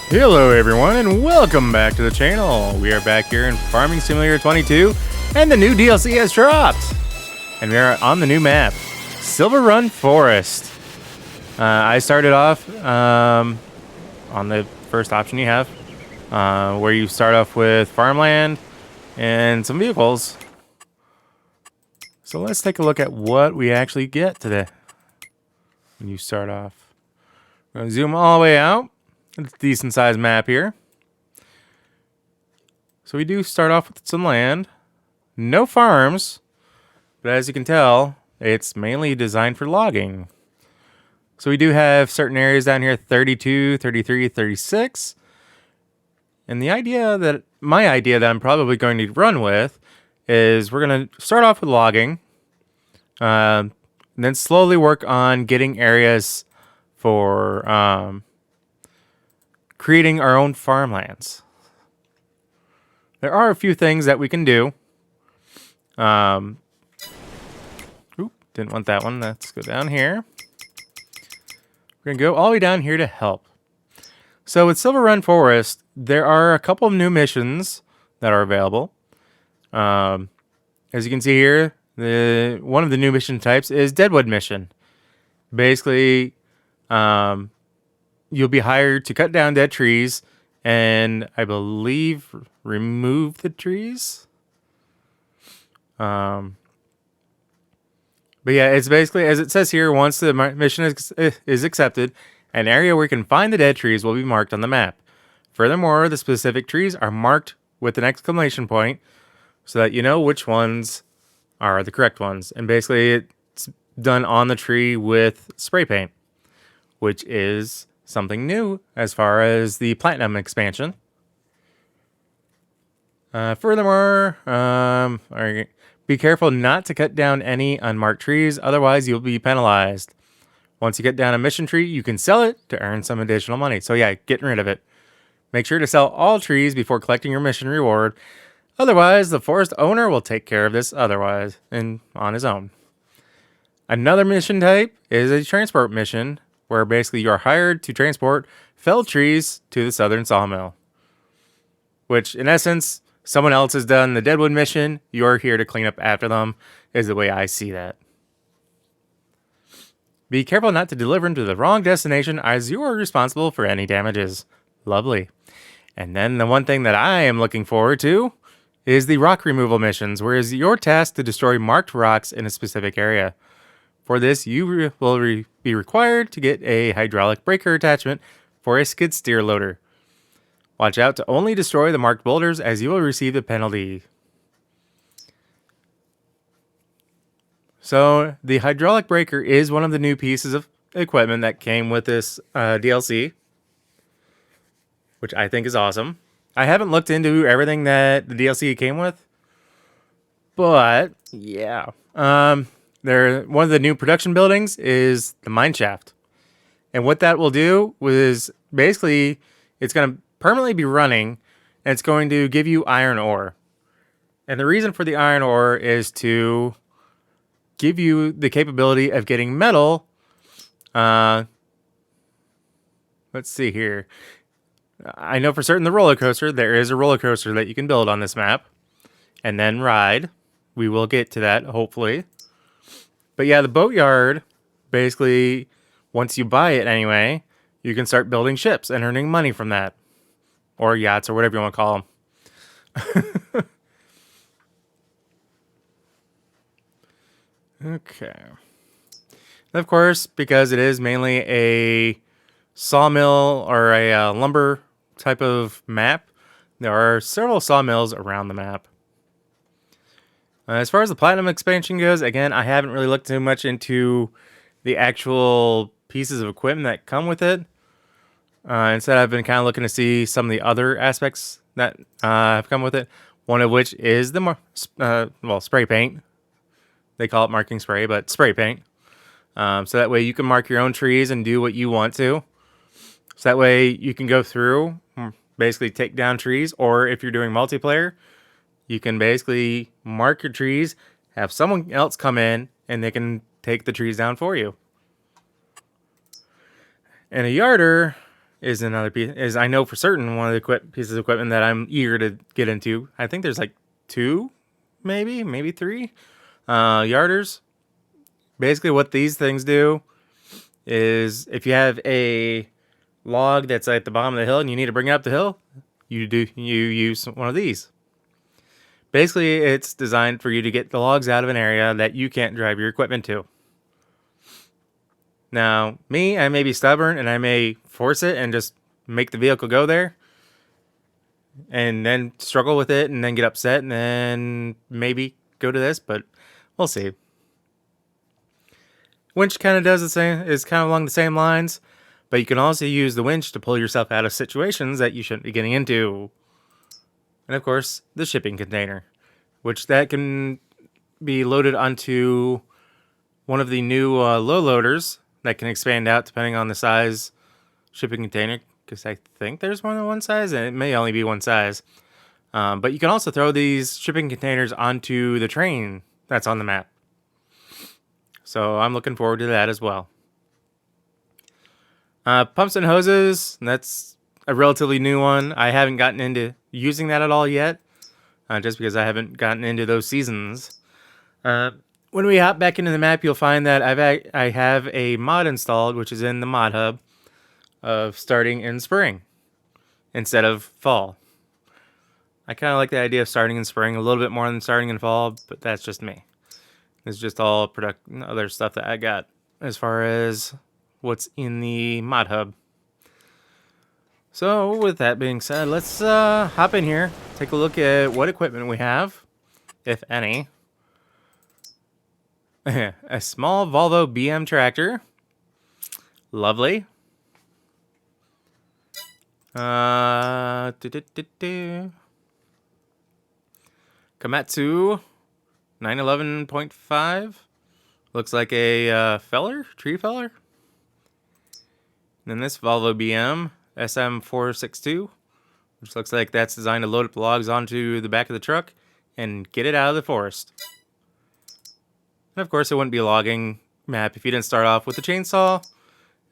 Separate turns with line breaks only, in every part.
Hello everyone and welcome back to the channel. We are back here in Farming Simulator 22 and the new DLC has dropped. And we are on the new map, Silver Run Forest. I started off on the first option you have, where you start off with farmland and some vehicles. So let's take a look at what we actually get today when you start off. I'm going to zoom all the way out. It's a decent sized map here. So we do start off with some land. No farms, but as you can tell, it's mainly designed for logging. So we do have certain areas down here, 32, 33, 36. And my idea that I'm probably going to run with is we're going to start off with logging, and then slowly work on getting areas for creating our own farmlands. There are a few things that we can do. Oop, didn't want that one. Let's go down here. We're going to go all the way down here to help. So with Silver Run Forest, there are a couple of new missions that are available. As you can see here, one of the new mission types is Deadwood Mission. Basically, you'll be hired to cut down dead trees and I believe remove the trees. But yeah, it's basically, as it says here, once the mission is accepted, an area where you can find the dead trees will be marked on the map. Furthermore, the specific trees are marked with an exclamation point so that you know which ones are the correct ones. And basically, it's done on the tree with spray paint, which is something new as far as the Platinum expansion. Furthermore, be careful not to cut down any unmarked trees, otherwise you'll be penalized. Once you get down a mission tree, you can sell it to earn some additional money. So yeah, getting rid of it. Make sure to sell all trees before collecting your mission reward. Otherwise, the forest owner will take care of this on his own. Another mission type is a transport mission, where basically you're hired to transport felled trees to the southern sawmill. Which, in essence, someone else has done the Deadwood mission, you're here to clean up after them, is the way I see that. Be careful not to deliver them to the wrong destination, as you are responsible for any damages. Lovely. And then the one thing that I am looking forward to is the rock removal missions, where it's your task to destroy marked rocks in a specific area. For this, you will be required to get a hydraulic breaker attachment for a skid steer loader. Watch out to only destroy the marked boulders, as you will receive a penalty. So, the hydraulic breaker is one of the new pieces of equipment that came with this DLC, which I think is awesome. I haven't looked into everything that the DLC came with, but yeah. One of the new production buildings is the mine shaft. And what that will do is basically it's going to permanently be running and it's going to give you iron ore. And the reason for the iron ore is to give you the capability of getting metal. Let's see here. I know for certain there is a roller coaster that you can build on this map and then ride. We will get to that, hopefully. But yeah, the boatyard, basically, once you buy it anyway, you can start building ships and earning money from that. Or yachts, or whatever you want to call them. Okay. And of course, because it is mainly a sawmill or a lumber type of map, there are several sawmills around the map. As far as the Platinum expansion goes, again, I haven't really looked too much into the actual pieces of equipment that come with it. Instead, I've been kind of looking to see some of the other aspects that have come with it. One of which is the spray paint. They call it marking spray, but spray paint. So that way you can mark your own trees and do what you want to. So that way you can go through, basically take down trees, or if you're doing multiplayer, you can basically mark your trees, have someone else come in, and they can take the trees down for you. And a yarder is another piece. Is I know for certain one of the pieces of equipment that I'm eager to get into. I think there's like two, maybe three yarders. Basically, what these things do is if you have a log that's at the bottom of the hill and you need to bring it up the hill, you use one of these. Basically, it's designed for you to get the logs out of an area that you can't drive your equipment to. Now, me, I may be stubborn and I may force it and just make the vehicle go there and then struggle with it and then get upset and then maybe go to this, but we'll see. Winch kind of does the same, is kind of along the same lines, but you can also use the winch to pull yourself out of situations that you shouldn't be getting into. And of course, the shipping container, which that can be loaded onto one of the new low loaders that can expand out depending on the size shipping container, because I think there's more than one size, and it may only be one size. But you can also throw these shipping containers onto the train that's on the map. So I'm looking forward to that as well. Pumps and hoses, that's a relatively new one. I haven't gotten into using that at all yet, just because I haven't gotten into those seasons. When we hop back into the map, you'll find that I have a mod installed, which is in the mod hub, of starting in spring instead of fall. I kind of like the idea of starting in spring a little bit more than starting in fall, but that's just me. It's just all other stuff that I got as far as what's in the mod hub. So with that being said, let's hop in here, take a look at what equipment we have, if any. A small Volvo BM tractor. Lovely. Komatsu 911.5. Looks like a tree feller. And then this Volvo BM SM462, which looks like that's designed to load up the logs onto the back of the truck and get it out of the forest. And of course, it wouldn't be a logging map if you didn't start off with a chainsaw.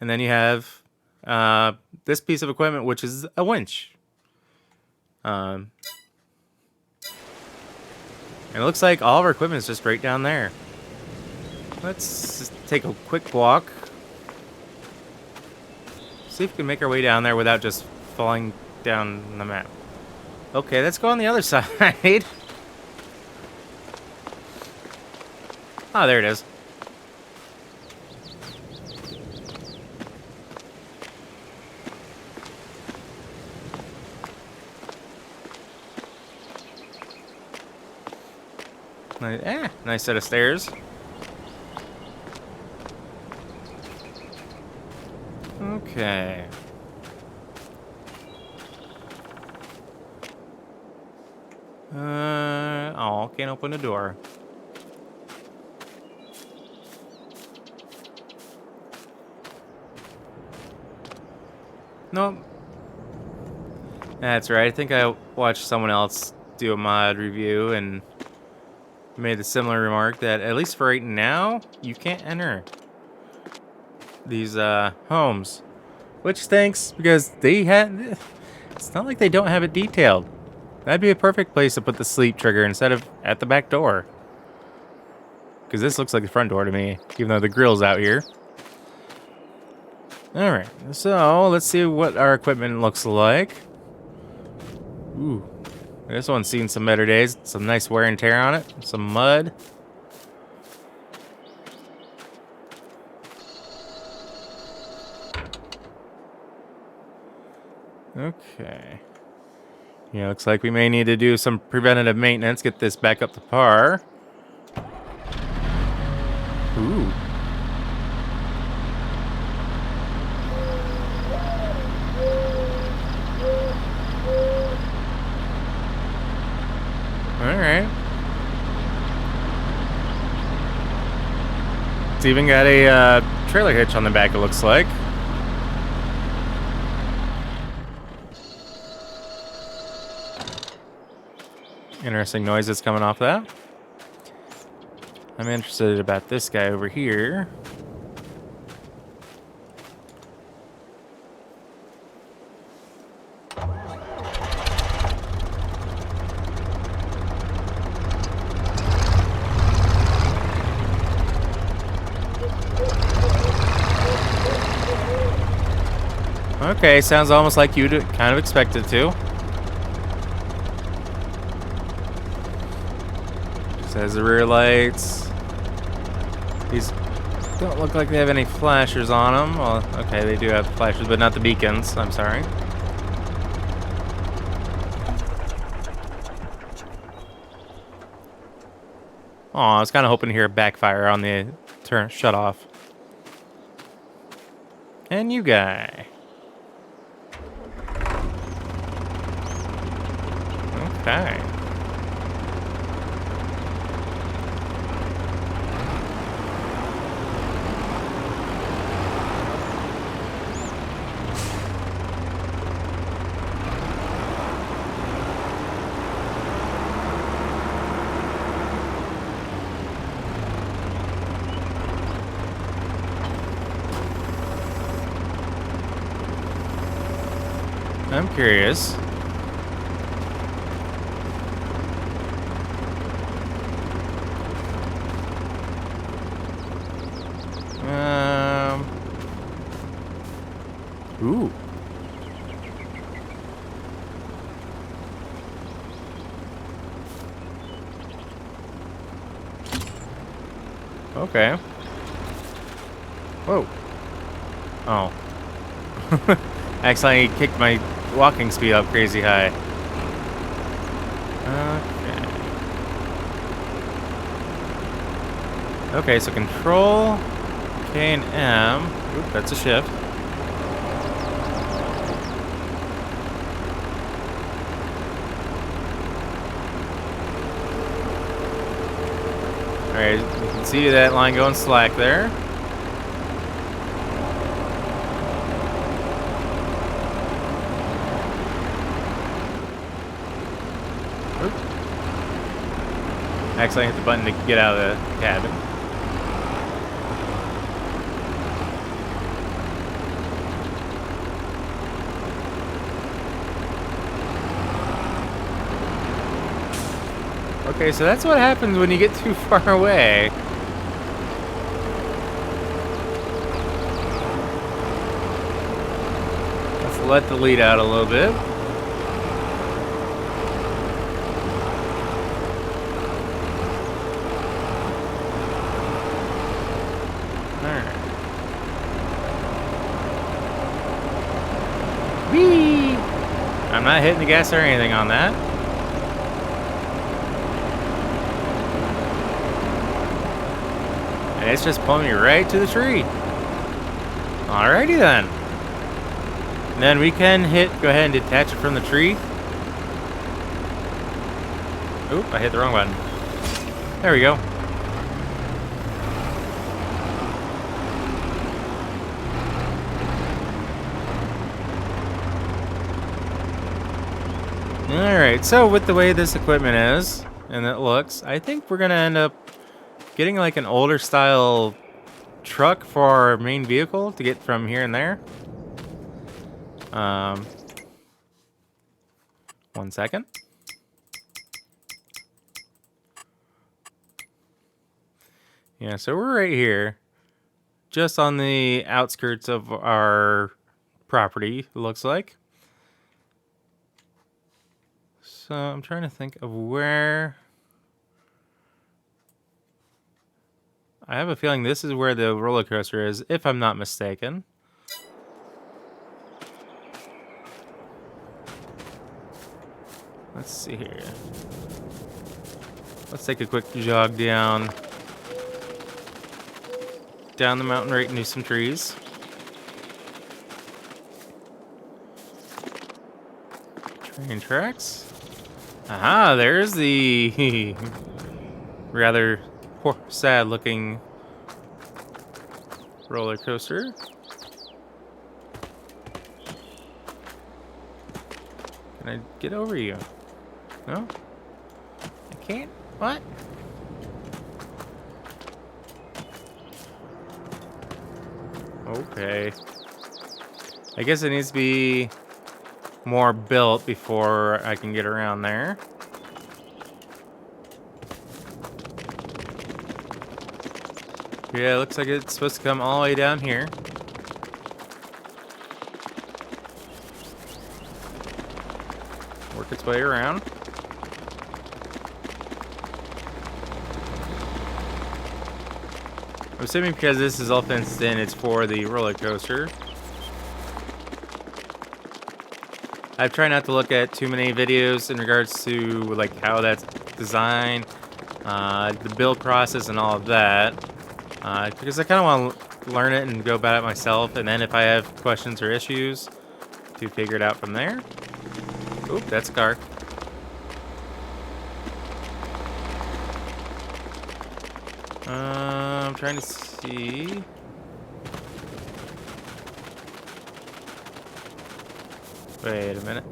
And then you have this piece of equipment, which is a winch. And it looks like all of our equipment is just right down there. Let's just take a quick walk. See if we can make our way down there without just falling down the map. Okay, let's go on the other side. Oh, there it is. Nice set of stairs. Okay. Oh, can't open the door. Nope. That's right. I think I watched someone else do a mod review and made a similar remark that at least for right now, you can't enter these homes, which stinks because it's not like they don't have it detailed. That'd be a perfect place to put the sleep trigger instead of at the back door, because this looks like the front door to me, even though the grill's out here. All right, so let's see what our equipment looks like. Ooh, this one's seen some better days. Some nice wear and tear on it. Some mud. Okay. Yeah, looks like we may need to do some preventative maintenance, get this back up to par. Ooh. Alright. It's even got a trailer hitch on the back, it looks like. Interesting noises coming off that. I'm interested about this guy over here. Okay, sounds almost like you'd kind of expected to. Says the rear lights. These don't look like they have any flashers on them. Well, okay, they do have flashers, but not the beacons. I'm sorry. Oh, I was kind of hoping to hear a backfire on the turn shut off. And you guy. Okay. I'm curious. Ooh. Okay. Whoa. Oh. Accidentally kicked my walking speed up crazy high. Okay. Okay, so control K and M. Oop, that's a shift. Alright, you can see that line going slack there. Oop. Accidentally hit the button to get out of the cabin. Okay, so that's what happens when you get too far away. Let's let the lead out a little bit. Alright. Whee! I'm not hitting the gas or anything on that. And it's just pulling me right to the tree. Alrighty then. And then we can go ahead and detach it from the tree. Oop, I hit the wrong button. There we go. Alright, so with the way this equipment is, and it looks, I think we're going to end up getting like an older style truck for our main vehicle to get from here and there. 1 second. Yeah, so we're right here, just on the outskirts of our property, it looks like. So I'm trying to think of where. I have a feeling this is where the roller coaster is, if I'm not mistaken. Let's see here. Let's take a quick jog down the mountain right into some trees. Train tracks. Aha, there's the rather sad looking roller coaster. Can I get over you? No? I can't? What? Okay. I guess it needs to be more built before I can get around there. Yeah, it looks like it's supposed to come all the way down here. its way around. I'm assuming because this is all fenced in, it's for the roller coaster. I've tried not to look at too many videos in regards to like how that's designed, the build process, and all of that, because I kind of want to learn it and go about it myself, and then if I have questions or issues, to figure it out from there. Oop, that's a car. I'm trying to see. Wait a minute.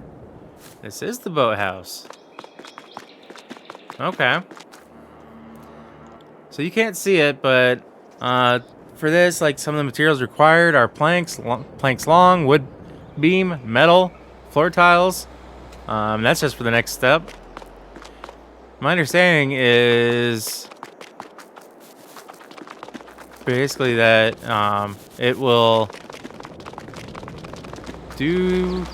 This is the boathouse. Okay. So you can't see it, but for this, like some of the materials required are planks long, wood beam, metal, floor tiles. That's just for the next step. My understanding is basically that it will do...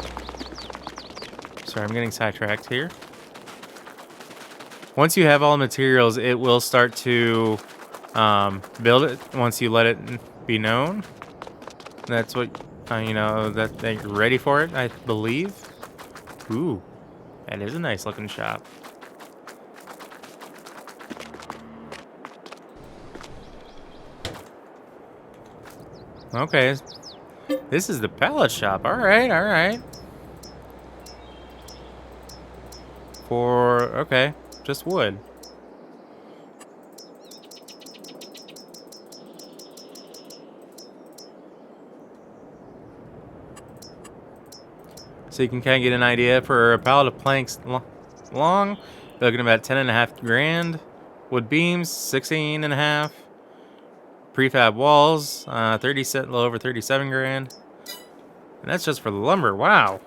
Sorry, I'm getting sidetracked here. Once you have all the materials, it will start to build it once you let it be known. That's what, you know, that you're ready for it, I believe. Ooh, that is a nice looking shop. Okay, this is the pallet shop. All right, all right. Okay, just wood. So you can kind of get an idea for a pallet of planks long. They're looking about 10.5 grand. Wood beams, 16.5. Prefab walls, a little over 37 grand. And that's just for the lumber. Wow.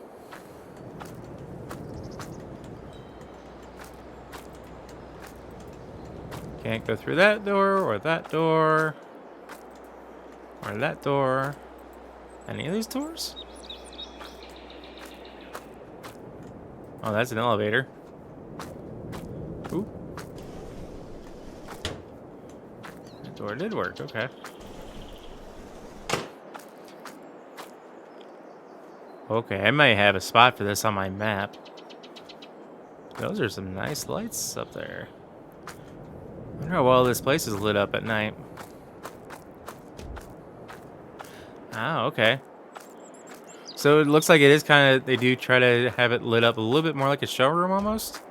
Can't go through that door, or that door, or that door. Any of these doors? Oh, that's an elevator. Ooh. That door did work, okay. Okay, I might have a spot for this on my map. Those are some nice lights up there. I wonder how well this place is lit up at night. Ah, okay. So it looks like it is kind of, they do try to have it lit up a little bit more like a showroom almost.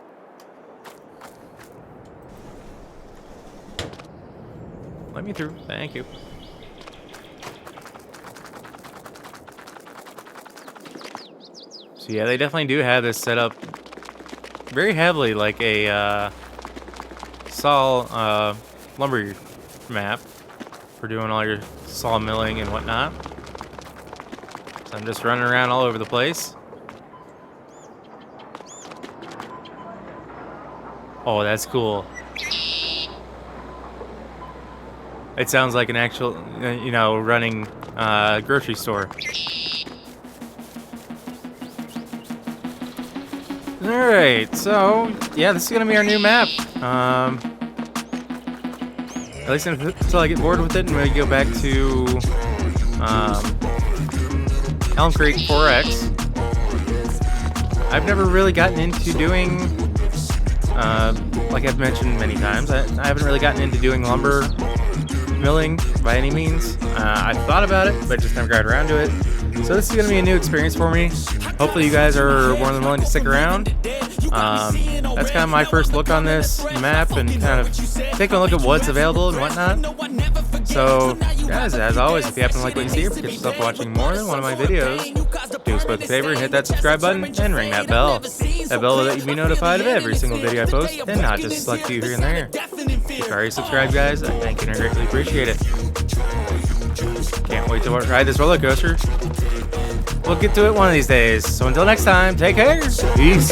Let me through, thank you. So yeah, they definitely do have this set up very heavily like a saw lumber map for doing all your saw milling and whatnot. So I'm just running around all over the place. Oh, that's cool. It sounds like an actual, you know, running grocery store. Alright, so, yeah, this is going to be our new map. At least until I get bored with it and we go back to Elm Creek 4X. I've never really gotten into doing, like I've mentioned many times, I haven't really gotten into doing lumber milling by any means. I've thought about it, but just never got around to it. So this is going to be a new experience for me. Hopefully you guys are more than willing to stick around. That's kind of my first look on this map and kind of taking a look at what's available and whatnot. So, guys, as always, if you happen to like what you see or get yourself watching more than one of my videos, do us both a favor and hit that subscribe button and ring that bell. That bell will let you be notified of every single video I post and not just select you here and there. If you're already subscribed, guys, I thank you and I greatly appreciate it. Can't wait to ride this roller coaster. We'll get to it one of these days. So until next time, take care. Peace.